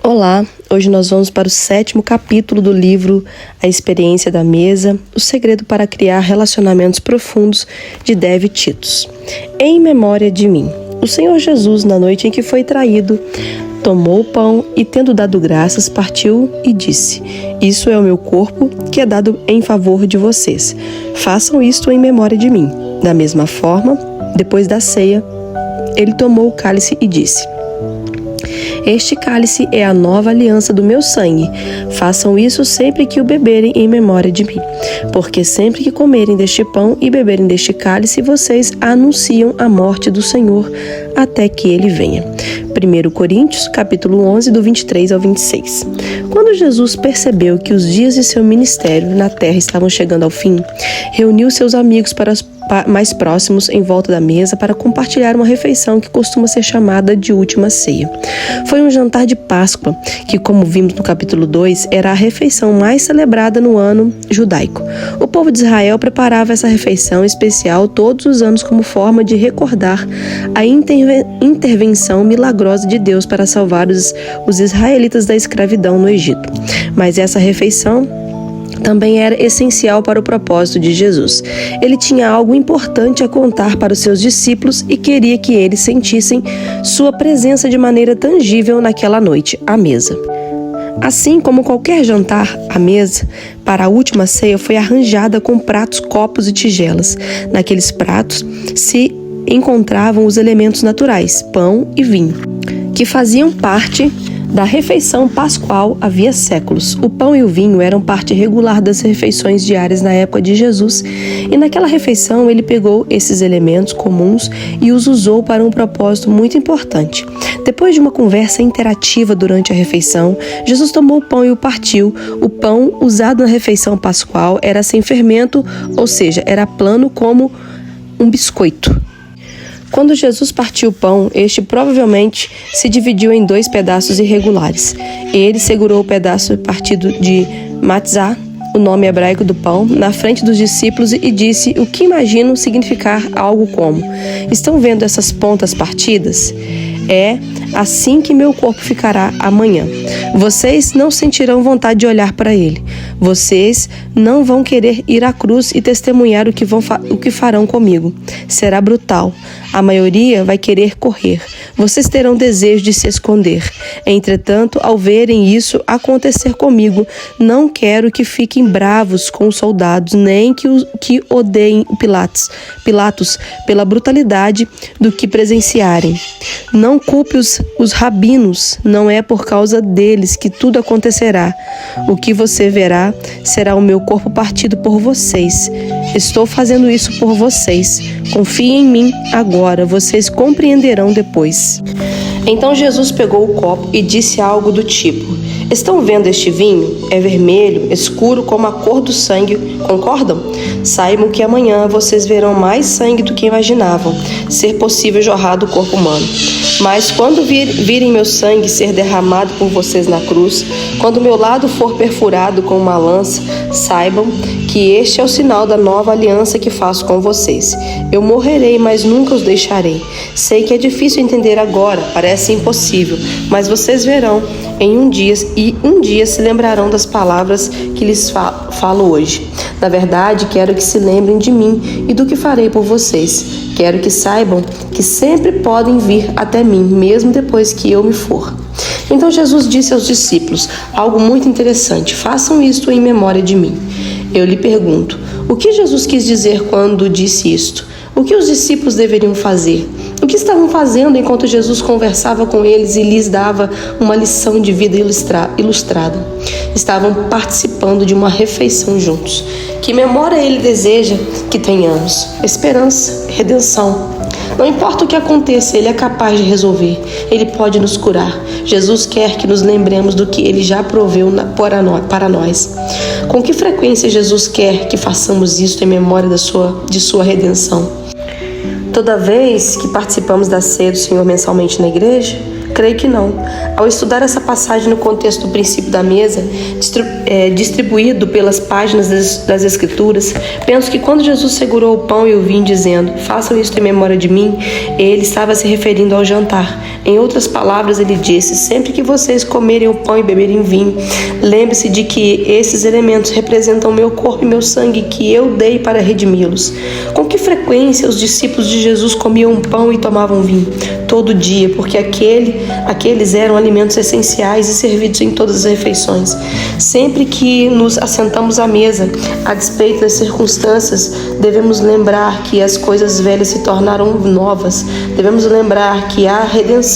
Olá, hoje nós vamos para o 7º capítulo do livro A Experiência da Mesa, o segredo para criar relacionamentos profundos, de Dev Titus. Em memória de mim, o Senhor Jesus, na noite em que foi traído, tomou o pão e, tendo dado graças, partiu e disse: "Isso é o meu corpo, que é dado em favor de vocês. Façam isto em memória de mim." Da mesma forma, depois da ceia, ele tomou o cálice e disse: "Este cálice é a nova aliança do meu sangue. Façam isso sempre que o beberem em memória de mim. Porque sempre que comerem deste pão e beberem deste cálice, vocês anunciam a morte do Senhor até que ele venha." 1 Coríntios, capítulo 11, do 23 ao 26. Quando Jesus percebeu que os dias de seu ministério na terra estavam chegando ao fim, reuniu seus amigos mais próximos em volta da mesa para compartilhar uma refeição que costuma ser chamada de última ceia. Foi um jantar de Páscoa, que, como vimos no capítulo 2, era a refeição mais celebrada no ano judaico. O povo de Israel preparava essa refeição especial todos os anos como forma de recordar a intervenção milagrosa de Deus para salvar os israelitas da escravidão no Egito. Mas essa refeição também era essencial para o propósito de Jesus. Ele tinha algo importante a contar para os seus discípulos e queria que eles sentissem sua presença de maneira tangível naquela noite, à mesa. Assim como qualquer jantar, a mesa para a última ceia foi arranjada com pratos, copos e tigelas. Naqueles pratos se encontravam os elementos naturais, pão e vinho, que faziam parte da refeição pascual havia séculos. O pão e o vinho eram parte regular das refeições diárias na época de Jesus, e naquela refeição ele pegou esses elementos comuns e os usou para um propósito muito importante. Depois de uma conversa interativa durante a refeição, Jesus tomou o pão e o partiu. O pão usado na refeição pascual era sem fermento, ou seja, era plano como um biscoito. Quando Jesus partiu o pão, este provavelmente se dividiu em 2 pedaços irregulares. Ele segurou o pedaço partido de matzah, o nome hebraico do pão, na frente dos discípulos e disse o que imagino significar algo como: "Estão vendo essas pontas partidas? É assim que meu corpo ficará amanhã. Vocês não sentirão vontade de olhar para ele. Vocês não vão querer ir à cruz e testemunhar o que farão comigo. Será brutal. A maioria vai querer correr. Vocês terão desejo de se esconder. Entretanto, ao verem isso acontecer comigo, não quero que fiquem bravos com os soldados, nem que odeiem Pilatos pela brutalidade do que presenciarem. Não culpe os rabinos, não é por causa deles que tudo acontecerá. O que você verá será o meu corpo partido por vocês. Estou fazendo isso por vocês. Confiem em mim agora, vocês compreenderão depois." Então Jesus pegou o copo e disse algo do tipo: "Estão vendo este vinho? É vermelho, escuro como a cor do sangue, concordam? Saibam que amanhã vocês verão mais sangue do que imaginavam ser possível jorrar do corpo humano. Mas quando virem meu sangue ser derramado por vocês na cruz, quando meu lado for perfurado com uma lança, saibam que este é o sinal da nova aliança que faço com vocês. Eu morrerei, mas nunca os deixarei. Sei que é difícil entender agora, parece impossível, mas vocês verão em um dia se lembrarão das palavras que lhes falo hoje. Na verdade, quero que se lembrem de mim e do que farei por vocês. Quero que saibam que sempre podem vir até mim, mesmo depois que eu me for." Então Jesus disse aos discípulos algo muito interessante: "Façam isto em memória de mim." Eu lhe pergunto, o que Jesus quis dizer quando disse isto? O que os discípulos deveriam fazer? O que estavam fazendo enquanto Jesus conversava com eles e lhes dava uma lição de vida ilustrada? Estavam participando de uma refeição juntos. Que memória ele deseja que tenhamos? Esperança, redenção. Não importa o que aconteça, ele é capaz de resolver. Ele pode nos curar. Jesus quer que nos lembremos do que ele já proveu para nós. Com que frequência Jesus quer que façamos isso em memória de sua redenção? Toda vez que participamos da ceia do Senhor mensalmente na igreja, Creio que não. Ao estudar essa passagem no contexto do princípio da mesa, distribuído pelas páginas das Escrituras, penso que quando Jesus segurou o pão e o vinho dizendo, façam isto em memória de mim, ele estava se referindo ao jantar. Em outras palavras, ele disse, sempre que vocês comerem o pão e beberem vinho, lembre-se de que esses elementos representam meu corpo e meu sangue que eu dei para redimi-los. Com que frequência os discípulos de Jesus comiam pão e tomavam vinho? Todo dia, porque aqueles eram alimentos essenciais e servidos em todas as refeições. Sempre que nos assentamos à mesa, a despeito das circunstâncias, devemos lembrar que as coisas velhas se tornaram novas. Devemos lembrar que há redenção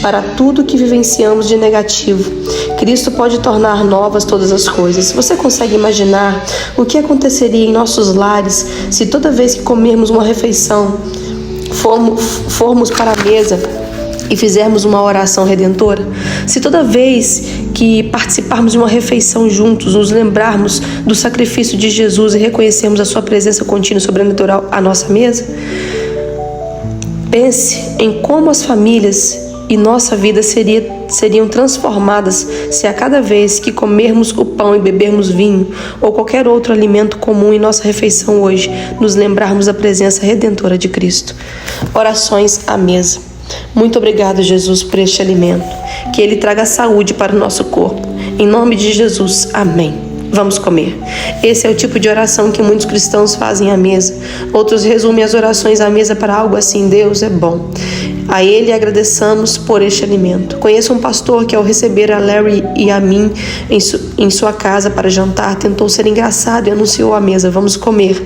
para tudo que vivenciamos de negativo. Cristo pode tornar novas todas as coisas. Você consegue imaginar o que aconteceria em nossos lares se toda vez que comermos uma refeição, formos para a mesa e fizermos uma oração redentora? Se toda vez que participarmos de uma refeição juntos, nos lembrarmos do sacrifício de Jesus e reconhecermos a sua presença contínua e sobrenatural à nossa mesa? Pense em como as famílias e nossa vida seriam transformadas se a cada vez que comermos o pão e bebermos vinho ou qualquer outro alimento comum em nossa refeição hoje, nos lembrarmos da presença redentora de Cristo. Orações à mesa. Muito obrigado, Jesus, por este alimento. Que ele traga saúde para o nosso corpo. Em nome de Jesus, amém. Vamos comer. Esse é o tipo de oração que muitos cristãos fazem à mesa. Outros resumem as orações à mesa para algo assim: Deus é bom. A ele agradeçamos por este alimento. Conheço um pastor que, ao receber a Larry e a mim em sua casa para jantar, tentou ser engraçado e anunciou à mesa: vamos comer.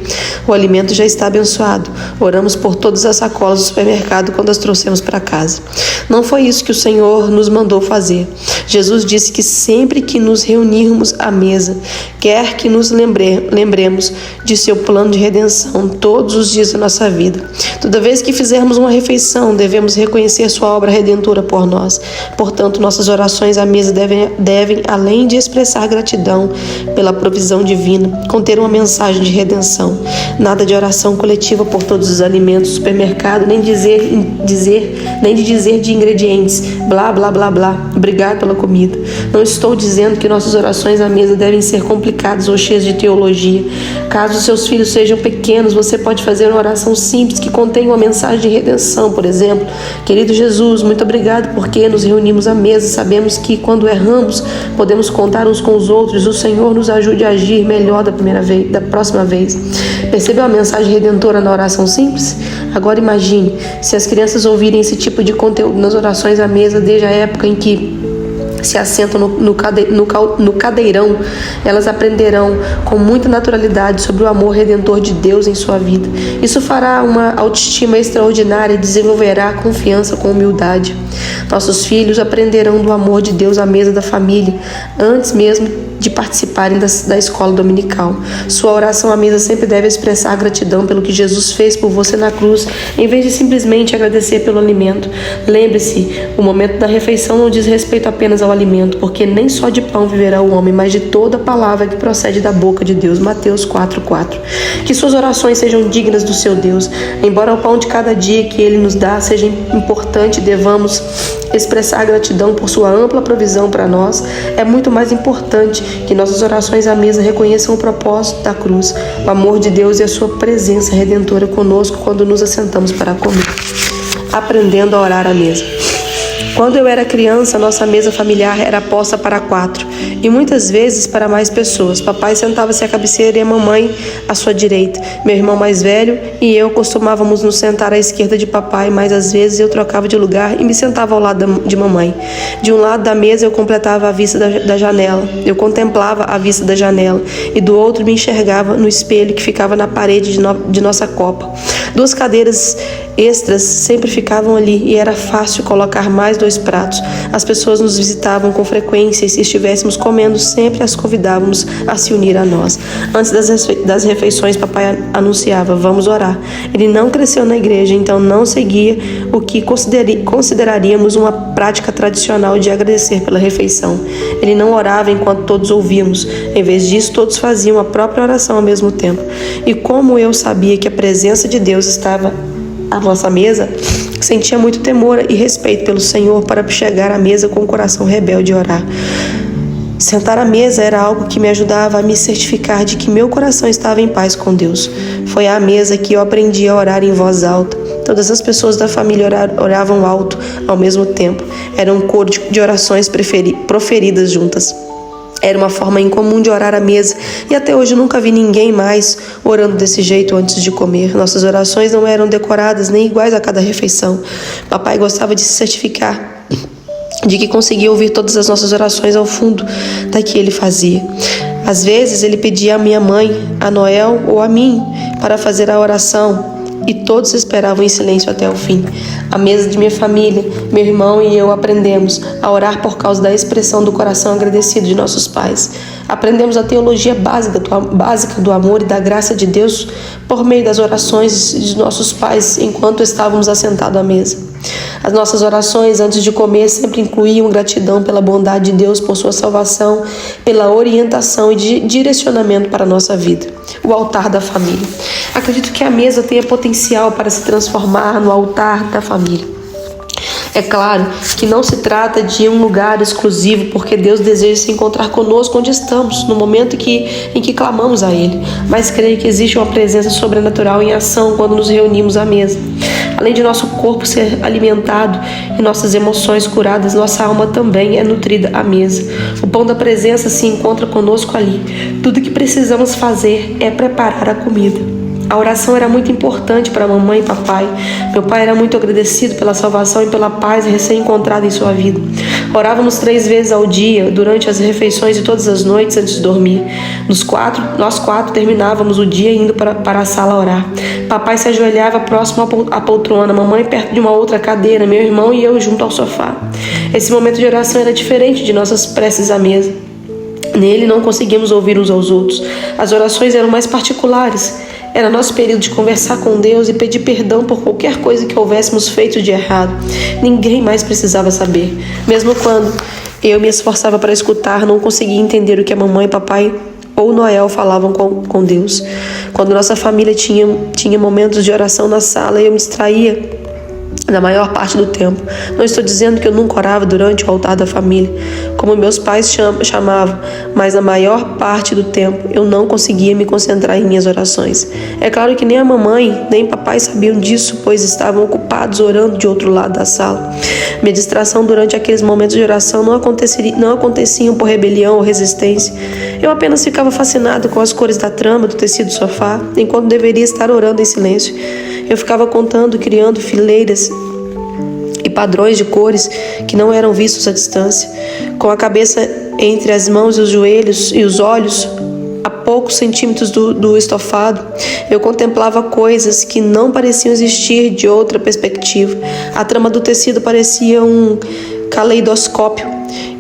O alimento já está abençoado. Oramos por todas as sacolas do supermercado quando as trouxemos para casa. Não foi isso que o Senhor nos mandou fazer. Jesus disse que sempre que nos reunirmos à mesa, quer que nos lembremos de seu plano de redenção todos os dias da nossa vida. Toda vez que fizermos uma refeição, devemos reconhecer sua obra redentora por nós. Portanto, nossas orações à mesa devem, além de expressar gratidão pela provisão divina, conter uma mensagem de redenção. Nada de oração coletiva por todos os alimentos do supermercado, nem de dizer de ingredientes, blá, blá, blá, blá. Obrigado pela comida. Não estou dizendo que nossas orações à mesa devem ser complicadas ou cheias de teologia. Caso seus filhos sejam pequenos, você pode fazer uma oração simples que contém uma mensagem de redenção, por exemplo. Querido Jesus, muito obrigado porque nos reunimos à mesa. Sabemos que quando erramos, podemos contar uns com os outros. O Senhor nos ajude a agir melhor da próxima vez. Percebeu a mensagem redentora na oração simples? Agora imagine, se as crianças ouvirem esse tipo de conteúdo nas orações à mesa desde a época em que se assentam no cadeirão, elas aprenderão com muita naturalidade sobre o amor redentor de Deus em sua vida. Isso fará uma autoestima extraordinária e desenvolverá confiança com humildade. Nossos filhos aprenderão do amor de Deus à mesa da família, antes mesmo de participarem da escola dominical. Sua oração à mesa sempre deve expressar gratidão pelo que Jesus fez por você na cruz, em vez de simplesmente agradecer pelo alimento. Lembre-se, o momento da refeição não diz respeito apenas ao alimento, porque nem só de pão viverá o homem, mas de toda palavra que procede da boca de Deus. Mateus 4:4. Que suas orações sejam dignas do seu Deus. Embora o pão de cada dia que Ele nos dá seja importante, devamos expressar gratidão por sua ampla provisão para nós. É muito mais importante que nossas orações à mesa reconheçam o propósito da cruz, o amor de Deus e a sua presença redentora conosco quando nos assentamos para comer. Aprendendo a orar à mesa. Quando eu era criança, nossa mesa familiar era posta para 4 e muitas vezes para mais pessoas. Papai sentava-se à cabeceira e a mamãe à sua direita. Meu irmão mais velho e eu costumávamos nos sentar à esquerda de papai, mas às vezes eu trocava de lugar e me sentava ao lado de mamãe. De um lado da mesa eu completava a vista da janela. Eu contemplava a vista da janela e do outro me enxergava no espelho que ficava na parede de nossa copa. 2 cadeiras extras sempre ficavam ali e era fácil colocar mais 2 pratos. As pessoas nos visitavam com frequência e se estivéssemos comendo, sempre as convidávamos a se unir a nós. Antes das refeições, papai anunciava: vamos orar. Ele não cresceu na igreja, então não seguia o que consideraríamos uma prática tradicional de agradecer pela refeição. Ele não orava enquanto todos ouvíamos. Em vez disso, todos faziam a própria oração ao mesmo tempo. E como eu sabia que a presença de Deus estava à nossa mesa, Sentia muito temor e respeito pelo Senhor para chegar à mesa com o coração rebelde e orar. Sentar à mesa era algo que me ajudava a me certificar de que meu coração estava em paz com Deus. Foi à mesa que eu aprendi a orar em voz alta. Todas as pessoas da família oravam alto ao mesmo tempo. Era um coro de orações proferidas juntas. Era uma forma incomum de orar à mesa e até hoje eu nunca vi ninguém mais orando desse jeito antes de comer. Nossas orações não eram decoradas nem iguais a cada refeição. Papai gostava de se certificar de que conseguia ouvir todas as nossas orações ao fundo da que ele fazia. Às vezes ele pedia a minha mãe, a Noel ou a mim para fazer a oração e todos esperavam em silêncio até o fim. À mesa de minha família, meu irmão e eu aprendemos a orar por causa da expressão do coração agradecido de nossos pais. Aprendemos a teologia básica do amor e da graça de Deus por meio das orações de nossos pais enquanto estávamos assentados à mesa. As nossas orações antes de comer sempre incluíam gratidão pela bondade de Deus, por sua salvação, pela orientação e direcionamento para a nossa vida. O altar da família. Acredito que a mesa tenha potencial para se transformar no altar da família. É claro que não se trata de um lugar exclusivo, porque Deus deseja se encontrar conosco onde estamos, no momento em que clamamos a Ele. Mas creio que existe uma presença sobrenatural em ação quando nos reunimos à mesa. Além de nosso corpo ser alimentado e nossas emoções curadas, nossa alma também é nutrida à mesa. O pão da presença se encontra conosco ali. Tudo que precisamos fazer é preparar a comida. A oração era muito importante para a mamãe e papai. Meu pai era muito agradecido pela salvação e pela paz recém-encontrada em sua vida. Orávamos 3 vezes ao dia, durante as refeições e todas as noites antes de dormir. Nós quatro terminávamos o dia indo para a sala orar. Papai se ajoelhava próximo à poltrona, mamãe perto de uma outra cadeira, meu irmão e eu junto ao sofá. Esse momento de oração era diferente de nossas preces à mesa. Nele não conseguíamos ouvir uns aos outros. As orações eram mais particulares. Era nosso período de conversar com Deus e pedir perdão por qualquer coisa que houvéssemos feito de errado. Ninguém mais precisava saber. Mesmo quando eu me esforçava para escutar, não conseguia entender o que a mamãe, papai ou Noel falavam com Deus. Quando nossa família tinha momentos de oração na sala, eu me distraía na maior parte do tempo. Não estou dizendo que eu nunca orava durante o altar da família, como meus pais chamavam, mas na maior parte do tempo eu não conseguia me concentrar em minhas orações. É claro que nem a mamãe nem papai sabiam disso, pois estavam ocupados orando de outro lado da sala. Minha distração durante aqueles momentos de oração não aconteciam por rebelião ou resistência. Eu apenas ficava fascinado com as cores da trama do tecido do sofá, enquanto deveria estar orando em silêncio. Eu ficava contando, criando fileiras e padrões de cores que não eram vistos à distância. Com a cabeça entre as mãos e os joelhos e os olhos a poucos centímetros do estofado, eu contemplava coisas que não pareciam existir de outra perspectiva. A trama do tecido parecia um caleidoscópio.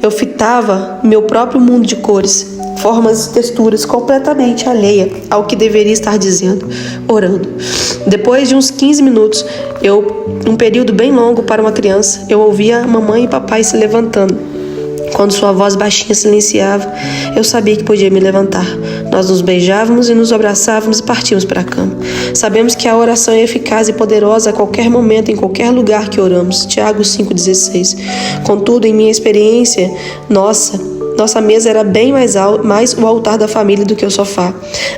Eu fitava meu próprio mundo de cores, formas e texturas completamente alheia ao que deveria estar dizendo, orando. Depois de uns 15 minutos, um período bem longo para uma criança, eu ouvia a mamãe e papai se levantando. Quando sua voz baixinha silenciava, eu sabia que podia me levantar. Nós nos beijávamos e nos abraçávamos e partíamos para a cama. Sabemos que a oração é eficaz e poderosa a qualquer momento, em qualquer lugar que oramos. Tiago 5,16. Contudo, em minha experiência, nossa mesa era bem mais o altar da família do que o sofá.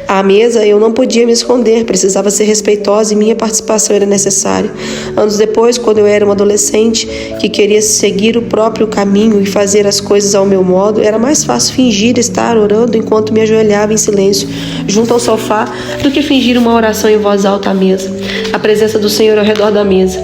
À mesa eu não podia me esconder, precisava ser respeitosa e minha participação era necessária. Anos depois, quando eu era uma adolescente que queria seguir o próprio caminho e fazer as coisas ao meu modo, era mais fácil fingir estar orando enquanto me ajoelhava em silêncio junto ao sofá do que fingir uma oração em voz alta à mesa. A presença do Senhor ao redor da mesa.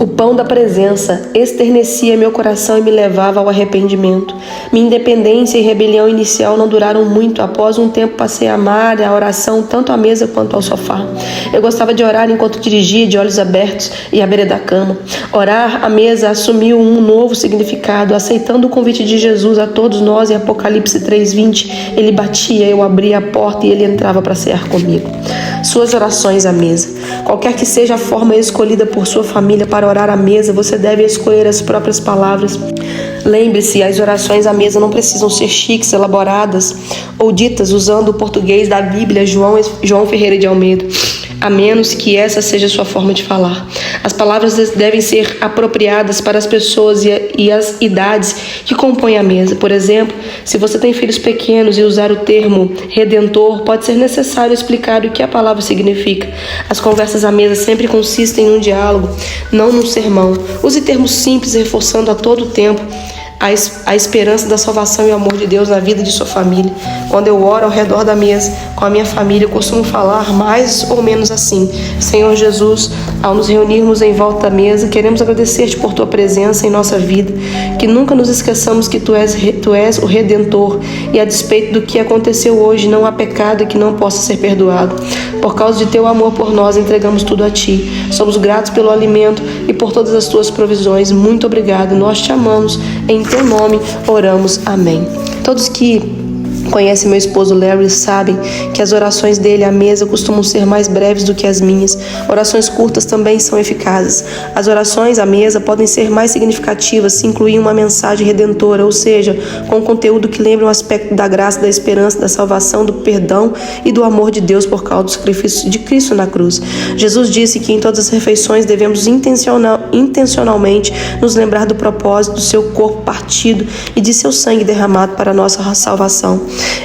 O pão da presença esternecia meu coração e me levava ao arrependimento. Minha independência e rebelião inicial não duraram muito. Após um tempo passei a amar a oração tanto à mesa quanto ao sofá. Eu gostava de orar enquanto dirigia, de olhos abertos e à beira da cama. Orar à mesa assumiu um novo significado, aceitando o convite de Jesus a todos nós em Apocalipse 3:20. Ele batia, eu abria a porta e ele entrava para cear comigo. Suas orações à mesa. Qualquer que seja a forma escolhida por sua família para orar à mesa, você deve escolher as próprias palavras. Lembre-se, as orações à mesa não precisam ser chiques, elaboradas ou ditas usando o português da Bíblia João Ferreira de Almeida. a menos que essa seja a sua forma de falar. As palavras devem ser apropriadas para as pessoas e as idades que compõem a mesa. Por exemplo, se você tem filhos pequenos e usar o termo redentor, pode ser necessário explicar o que a palavra significa. As conversas à mesa sempre consistem em um diálogo, não num sermão. Use termos simples, reforçando a todo tempo a esperança da salvação e o amor de Deus na vida de sua família. Quando eu oro ao redor da mesa com a minha família, eu costumo falar mais ou menos assim: Senhor Jesus, ao nos reunirmos em volta da mesa, queremos agradecer-te por tua presença em nossa vida, que nunca nos esqueçamos que tu és o Redentor, e a despeito do que aconteceu hoje, não há pecado que não possa ser perdoado. Por causa de teu amor por nós, entregamos tudo a ti. Somos gratos pelo alimento e por todas as tuas provisões. Muito obrigado. Nós te amamos. Em teu nome oramos. Amém. Todos que conhecem meu esposo Larry sabem que as orações dele à mesa costumam ser mais breves do que as minhas. Orações curtas também são eficazes. As orações à mesa podem ser mais significativas se incluir uma mensagem redentora, ou seja, com conteúdo que lembre um aspecto da graça, da esperança, da salvação, do perdão e do amor de Deus por causa do sacrifício de Cristo na cruz. Jesus disse que em todas as refeições devemos intencionalmente nos lembrar do propósito do seu corpo partido e de seu sangue derramado para a nossa salvação.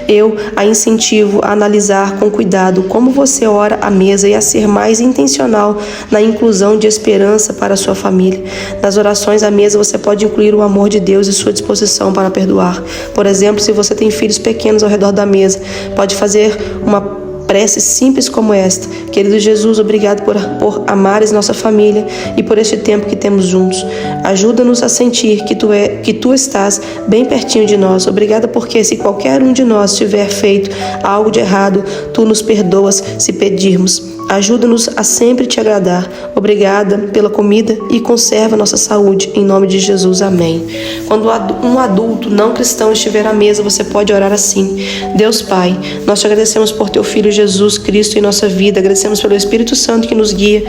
Eu a incentivo a analisar com cuidado como você ora à mesa e a ser mais intencional na inclusão de esperança para a sua família. Nas orações à mesa você pode incluir o amor de Deus e sua disposição para perdoar. Por exemplo, se você tem filhos pequenos ao redor da mesa, pode fazer uma prece simples como esta: querido Jesus, obrigado por amares nossa família e por este tempo que temos juntos. Ajuda-nos a sentir que tu estás bem pertinho de nós. Obrigada porque se qualquer um de nós tiver feito algo de errado, tu nos perdoas se pedirmos. Ajuda-nos a sempre te agradar. Obrigada pela comida e conserva nossa saúde. Em nome de Jesus, amém. Quando um adulto não cristão estiver à mesa, você pode orar assim: Deus Pai, nós te agradecemos por teu Filho Jesus Cristo em nossa vida. Agradecemos pelo Espírito Santo que nos guia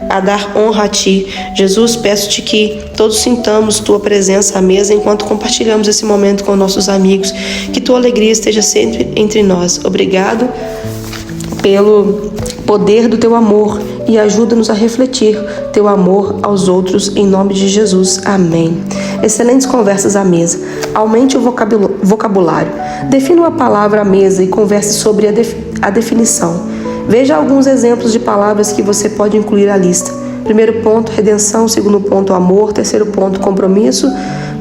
a dar honra a Ti. Jesus, peço-te que todos sintamos Tua presença à mesa enquanto compartilhamos esse momento com nossos amigos. Que Tua alegria esteja sempre entre nós. Obrigado pelo poder do Teu amor e ajuda-nos a refletir Teu amor aos outros, em nome de Jesus. Amém. Excelentes conversas à mesa. Aumente o vocabulário. Defina uma palavra à mesa e converse sobre a definição. Veja alguns exemplos de palavras que você pode incluir à lista. Primeiro ponto, redenção. Segundo ponto, amor. Terceiro ponto, compromisso.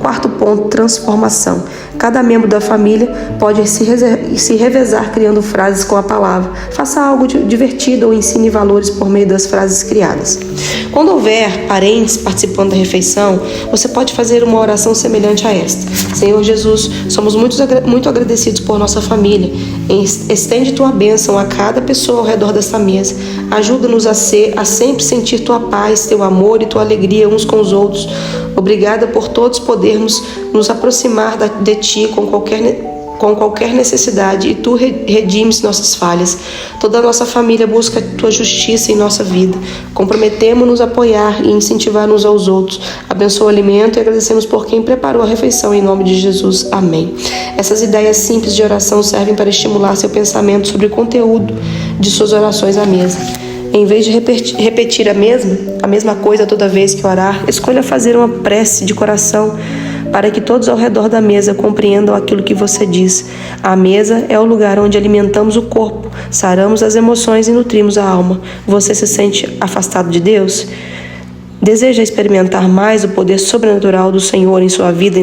Quarto ponto, transformação. Cada membro da família pode se revezar criando frases com a palavra. Faça algo divertido ou ensine valores por meio das frases criadas. Quando houver parentes participando da refeição, você pode fazer uma oração semelhante a esta: Senhor Jesus, somos muito agradecidos por nossa família. Estende Tua bênção a cada pessoa ao redor desta mesa. Ajuda-nos a sempre sentir Tua paz, Teu amor e Tua alegria uns com os outros. Obrigada por todos podermos nos aproximar de Ti com qualquer necessidade, e Tu redimes nossas falhas. Toda a nossa família busca Tua justiça em nossa vida. Comprometemo-nos a apoiar e incentivar uns aos outros. Abençoa o alimento e agradecemos por quem preparou a refeição, em nome de Jesus. Amém. Essas ideias simples de oração servem para estimular seu pensamento sobre o conteúdo de suas orações à mesa. Em vez de repetir a mesma coisa toda vez que orar, escolha fazer uma prece de coração para que todos ao redor da mesa compreendam aquilo que você diz. A mesa é o lugar onde alimentamos o corpo, saramos as emoções e nutrimos a alma. Você se sente afastado de Deus? Deseja experimentar mais o poder sobrenatural do Senhor em sua vida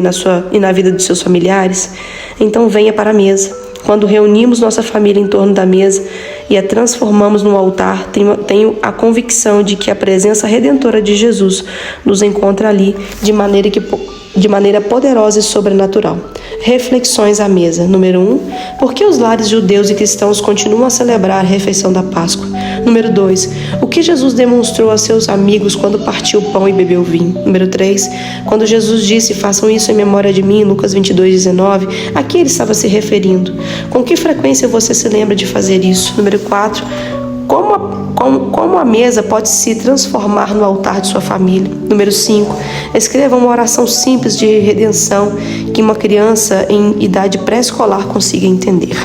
e na vida de seus familiares? Então venha para a mesa. Quando reunimos nossa família em torno da mesa e a transformamos num altar, tenho a convicção de que a presença redentora de Jesus nos encontra ali de maneira poderosa e sobrenatural. Reflexões à mesa. Número 1. Por que os lares judeus e cristãos continuam a celebrar a refeição da Páscoa? Número 2. O que Jesus demonstrou a seus amigos quando partiu o pão e bebeu o vinho? Número 3. Quando Jesus disse: façam isso em memória de mim, Lucas 22:19, a que ele estava se referindo? Com que frequência você se lembra de fazer isso? Número 4. Como a mesa pode se transformar no altar de sua família? Número 5. Escreva uma oração simples de redenção que uma criança em idade pré-escolar consiga entender.